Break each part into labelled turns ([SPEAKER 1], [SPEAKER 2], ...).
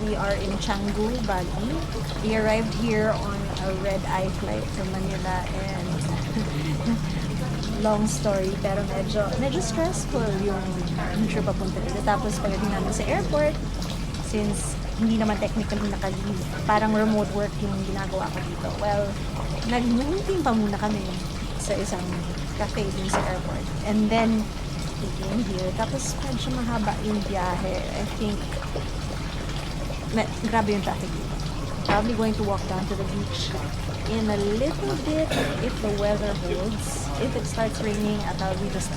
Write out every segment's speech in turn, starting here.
[SPEAKER 1] We are in Canggu, Bali. We arrived here on a red-eye flight from Manila and long story pero medyo stressful yung trip papunta dito. Tapos pagdating namin sa airport, since hindi naman technically naka-leave, parang remote work yung ginagawa ko dito. Well, nag-meeting pa muna kami sa isang cafe din sa airport. And then, we came here. Tapos medyo mahaba yung biyahe. I think grabe yung traffic dito. Probably going to walk down to the beach in a little bit if the weather holds. If it starts raining, I'll probably just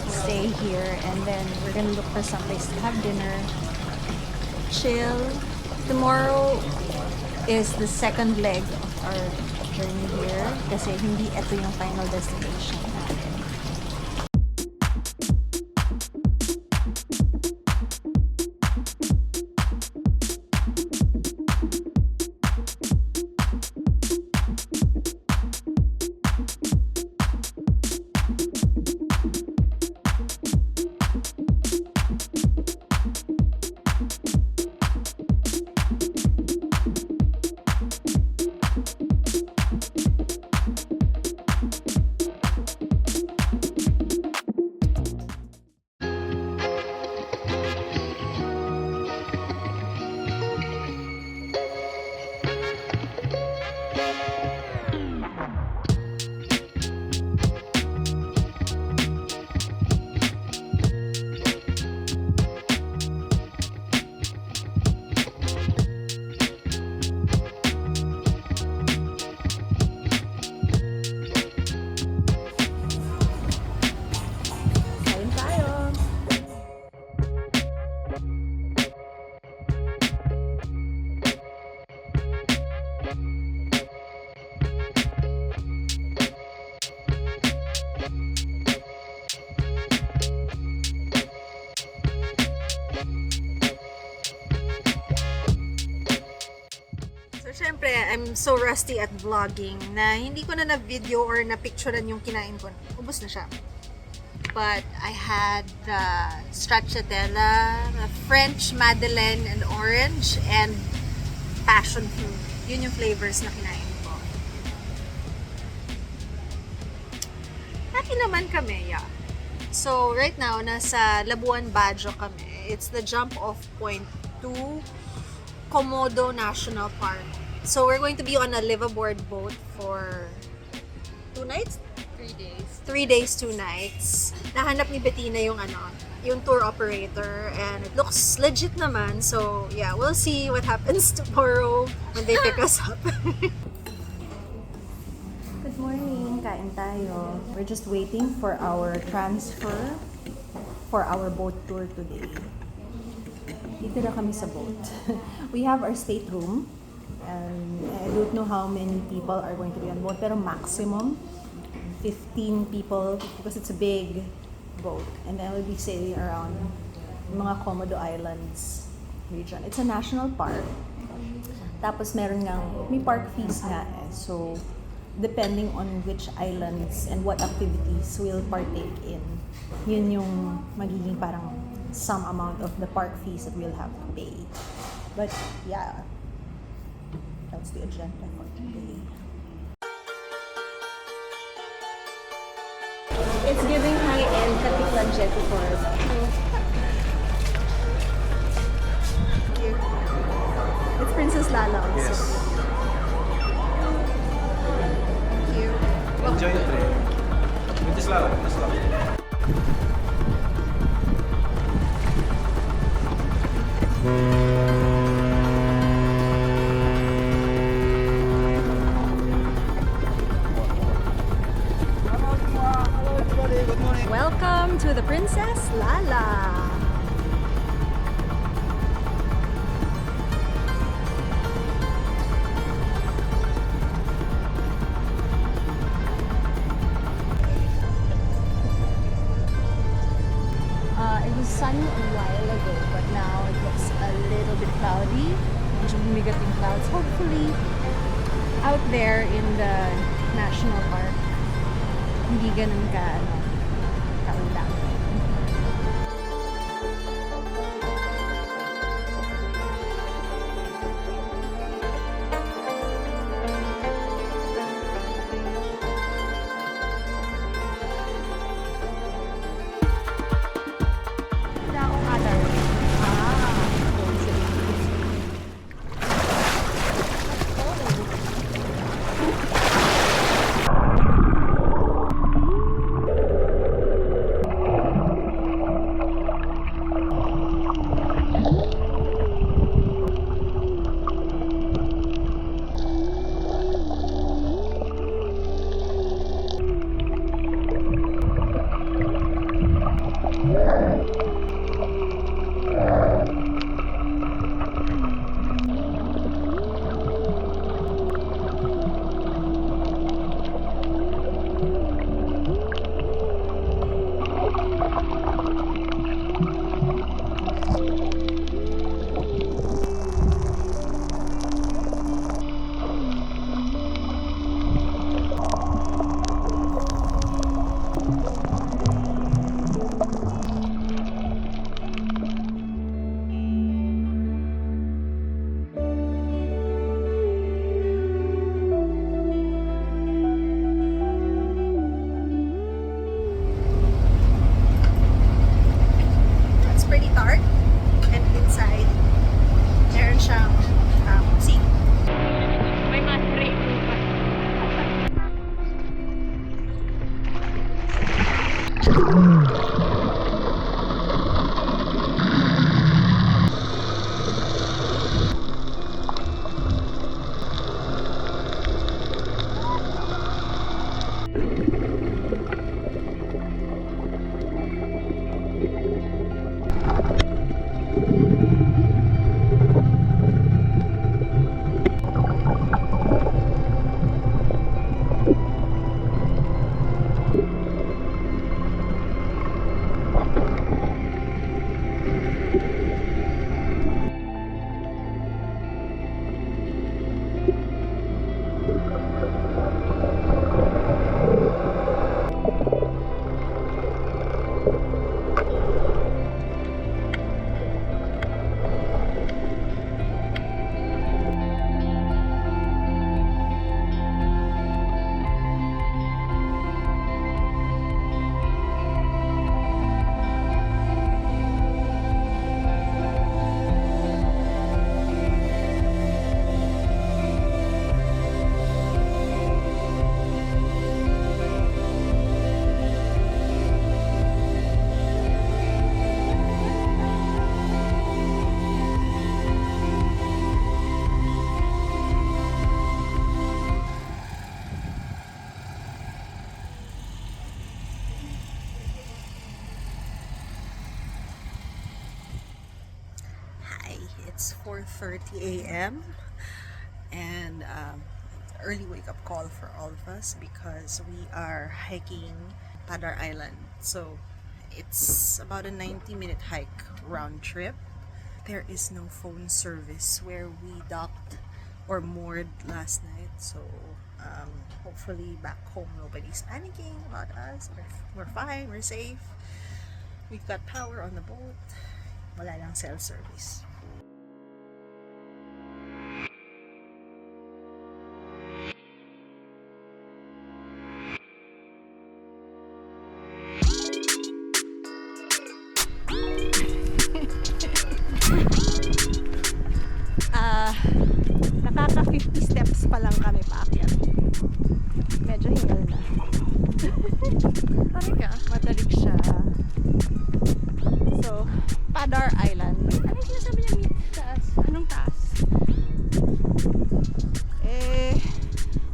[SPEAKER 1] stay here and then we're gonna look for some place to have dinner, chill. Tomorrow is the second leg of our journey here kasi hindi ito yung final destination natin. Siyempre, I'm so rusty at vlogging na hindi ko na na-video or na-picturean yung kinain ko. Ubus na siya. But I had the stracciatella, the French Madeleine and orange, and passion fruit. Yun yung flavors na kinain ko. Happy naman kami, yeah. So, right now, nasa Labuan, Bajo kami. It's the jump off point to Komodo National Park. So we're going to be on a liveaboard boat for 2 nights?
[SPEAKER 2] 3 days.
[SPEAKER 1] 3 days, 2 nights. Nahanap ni Bettina yung yung tour operator and it looks legit naman. So yeah, we'll see what happens tomorrow when they pick us up. Good morning, kain tayo. We're just waiting for our transfer for our boat tour today. Dito na kami sa boat. We have our stateroom. And I don't know how many people are going to be on board, pero maximum 15 people because it's a big boat. And then we'll be sailing around mga Komodo Islands region. It's a national park. Tapos may park fees nga eh. So, depending on which islands and what activities we'll partake in, yun yung magiging parang some amount of the park fees that we'll have to pay. But yeah, that's the agenda for today. It's giving high-end Katiklan jetty for us. It's Princess Lala also.
[SPEAKER 3] Yes.
[SPEAKER 1] Thank you.
[SPEAKER 3] Enjoy the trip. Princess Lala.
[SPEAKER 1] Welcome to the Princess Lala. It was sunny a while ago, but now it looks a little bit cloudy. Medyo bumigat yung clouds. Hopefully, out there in the national park, hindi ganun kaulan.
[SPEAKER 2] It's 4:30 a.m. and early wake-up call for all of us because we are hiking Padar Island. So it's about a 90-minute hike round trip. There is no phone service where we docked or moored last night, so hopefully back home nobody's panicking about us. We're fine, we're safe. We've got power on the boat. Wala lang cell service.
[SPEAKER 1] Nakaka 50 steps pa lang kami paakyat. Medyo hingal na. Matarik siya. So, Padar Island. Ano yung sinasabi niya? Taas? Anong taas?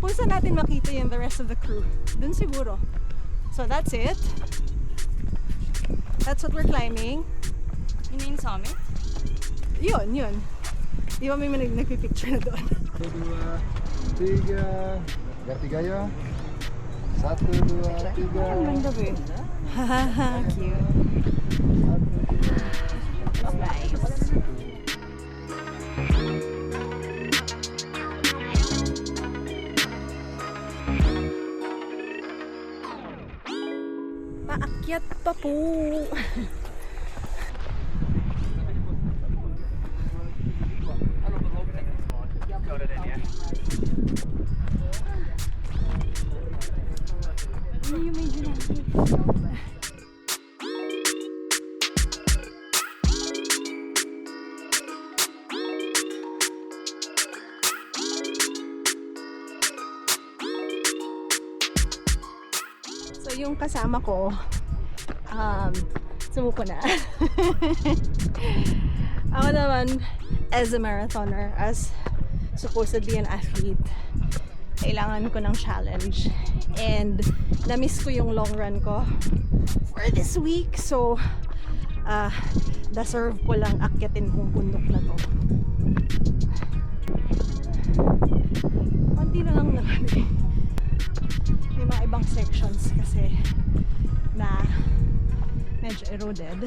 [SPEAKER 1] Kung saan natin makita yung the rest of the crew? Dun siguro. So that's it. That's what we're climbing.
[SPEAKER 4] You mean summit?
[SPEAKER 1] Yun. Di ba may nagpipicture na doon?
[SPEAKER 5] 2, 3, ganti gaya. 1, 2, 3.
[SPEAKER 1] Ang ganda ba yun? Hahaha, cute. That's nice. Paakyat pa po. Yung medyo natin. So yung kasama ko sumuko na. Ako naman as a marathoner, as supposed to be an athlete, kailangan ko ng challenge and na-miss ko yung long run ko for this week, so deserve ko lang akyatin kong bundok na to. Konti na lang naman eh. May mga ibang sections kasi na medyo eroded,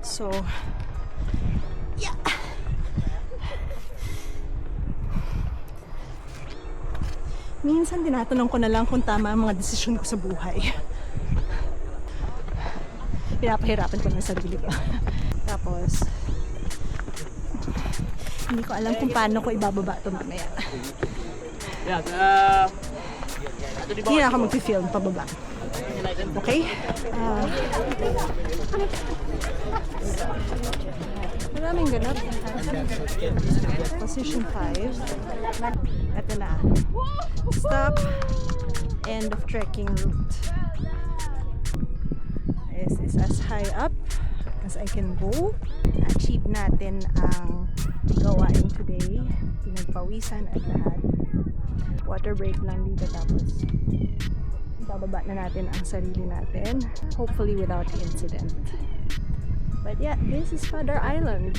[SPEAKER 1] so yeah. Minsan tinatanong ko na lang kung tama ang mga desisyon ko sa buhay. Pinapahirapan ko ng sarili ko. Tapos hindi ko alam kung paano ko ibababa ito mamaya. Hindi na ako mag-film pababa. Okay? Maraming ganap. Position 5. Ito na. Stop. End of trekking route. This is as high up as I can go. Achieve natin ang gawain today. Pinagpawisan at lahat. Water break lang dito, tapos bababa na natin ang sarili natin. Hopefully without incident. But yeah, this is Padar Island.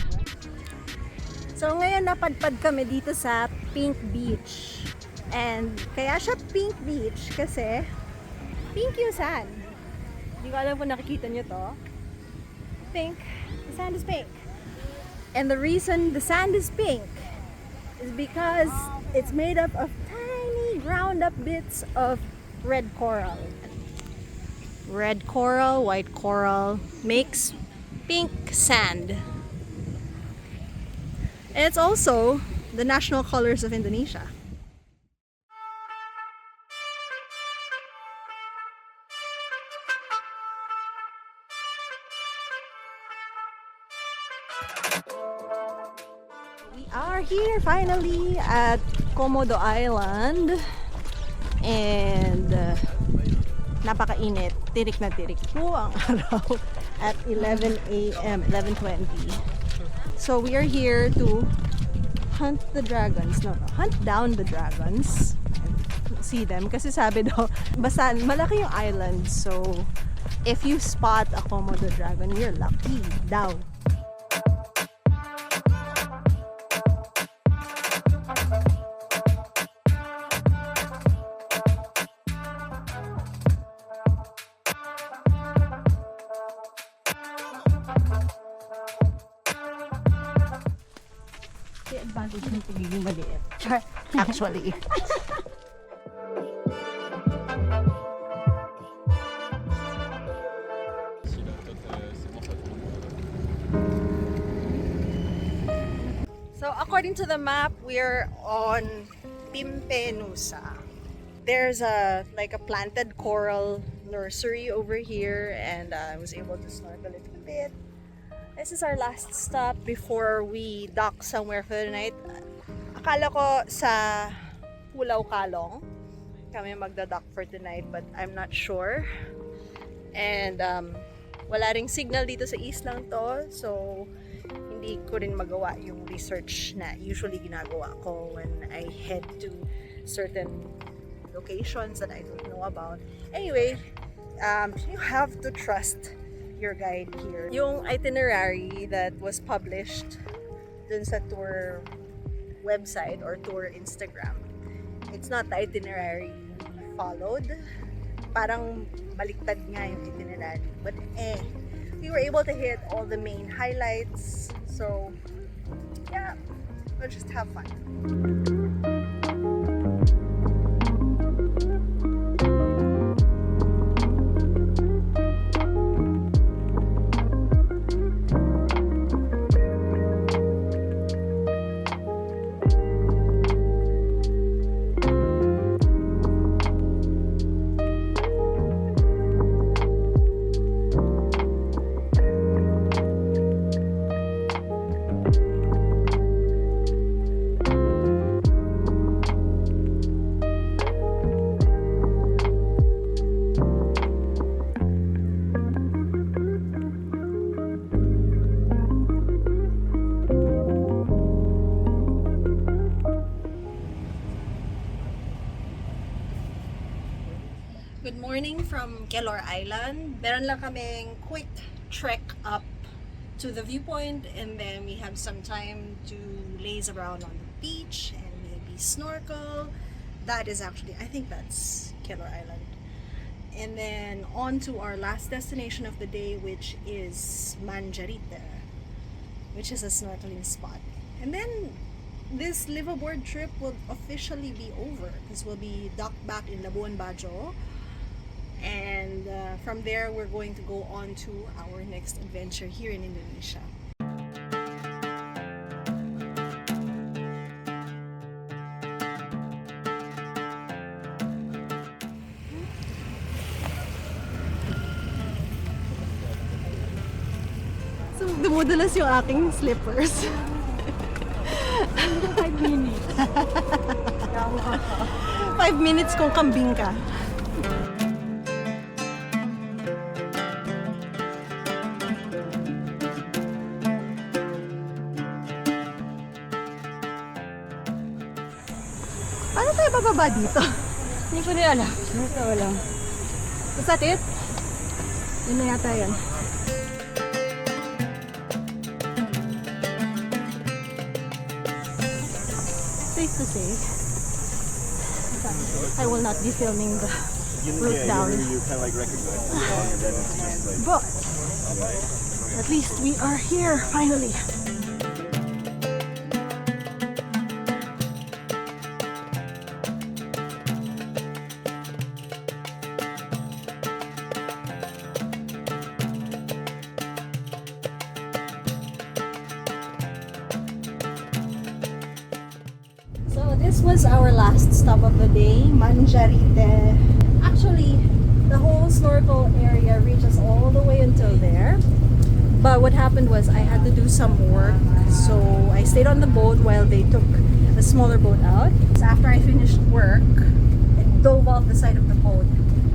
[SPEAKER 1] So ngayon napadpad kami dito sa Pink Beach. And kaya siya Pink Beach kasi pink yung sand. Hindi ko alam kung nakikita nyo to. Pink. The sand is pink. And the reason the sand is pink is because it's made up of tiny ground up bits of red coral. Red coral, white coral makes pink sand. And it's also the national colors of Indonesia. We are here finally at Komodo Island and napakainit, tirik na tirik po ang araw at 11 a.m. 11:20. So we are here to hunt the dragons. Hunt down the dragons. See them kasi sabi daw basta malaki yung island, so if you spot a Komodo dragon, you're lucky daw.
[SPEAKER 6] Ito yung advantage ng pagiging maliit. Actually.
[SPEAKER 2] So according to the map, we're on Pimpenusa. There's a planted coral nursery over here, and I was able to snorkel a little bit. This is our last stop before we dock somewhere for the night. Akala ko sa Pulau Kalong kami magda-dock for tonight, but I'm not sure. And wala ring signal dito sa islang to, so hindi ko rin magawa yung research na usually ginagawa ko when I head to certain locations that I don't know about. Anyway, you have to trust your guide here. Yung itinerary that was published dun sa tour website or tour Instagram, it's not the itinerary we followed. Parang baliktad nga yung itinerary. But we were able to hit all the main highlights. So, yeah, we'll just have fun. Good morning from Kelor Island. Meron lang kaming quick trek up to the viewpoint, and then we have some time to laze around on the beach and maybe snorkel. That is actually, I think that's Kelor Island. And then on to our last destination of the day, which is Manjarite, which is a snorkeling spot. And then this Liveaboard trip will officially be over because we'll be docked back in Labuan, Bajo. And from there, we're going to go on to our next adventure here in Indonesia. So, dumudulas yung aking slippers.
[SPEAKER 6] 5 minutes.
[SPEAKER 2] 5 minutes kung kambing ka. Paano tayo bababa dito?
[SPEAKER 6] Hindi ko rin alam. Basta walang.
[SPEAKER 2] Is that it? Yun na yata yun. Safe to say, I will not be filming the route down.
[SPEAKER 3] You kind of like recognize the song, and then it's just like.
[SPEAKER 2] But at least we are here finally. So this was our last stop of the day, Manjarite. Actually, the whole snorkel area reaches all the way until there. But what happened was I had to do some work, so I stayed on the boat while they took a smaller boat out. So after I finished work, I dove off the side of the boat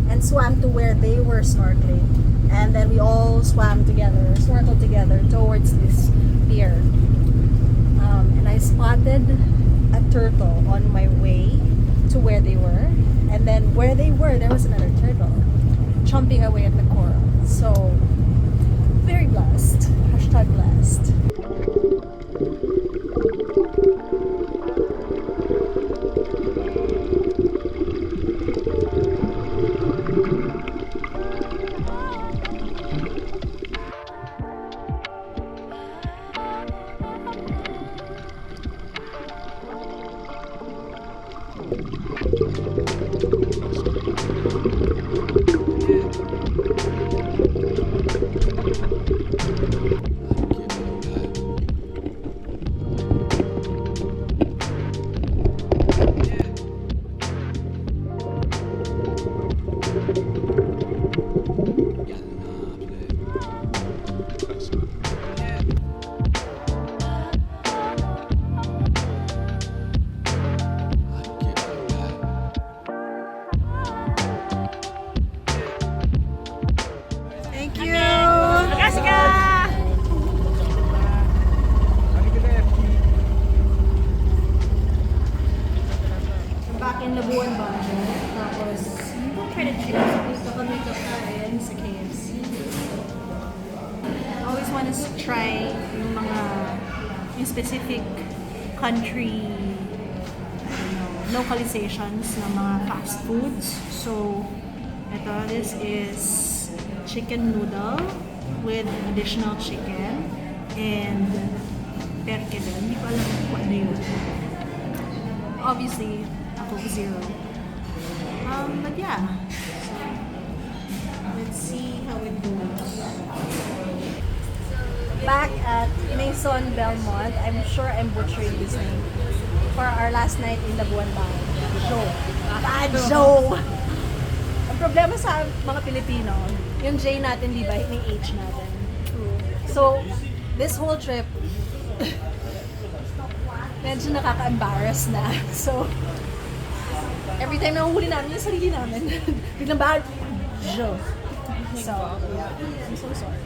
[SPEAKER 2] and swam to where they were snorkeling. And then we all swam together, snorkeled together towards this pier. And I spotted a turtle on my way to where they were, and then where they were there was another turtle chomping away at the coral. So very blessed. Hashtag blessed.
[SPEAKER 1] Labuan, Bajo. Tapos, we'll try to choose. Dito kami kakain sa KFC. I always want to try yung specific country localizations ng mga fast foods. So, this is chicken noodle with additional chicken and perke din. Hindi ko alam kung ano yun. Obviously, ako zero. But yeah. So, let's see how it goes. Back at Maison Belmont, I'm sure I'm butchering this name, for our last night in Labuan, Bajo. Bajo! Ang problema sa mga Pilipino, yung J natin, di ba, yung H natin. So, this whole trip, medyo nakaka-embarrass na. So, every time nahuhuli namin yung sarili namin, biglang Bajo. So, yeah, I'm so sorry.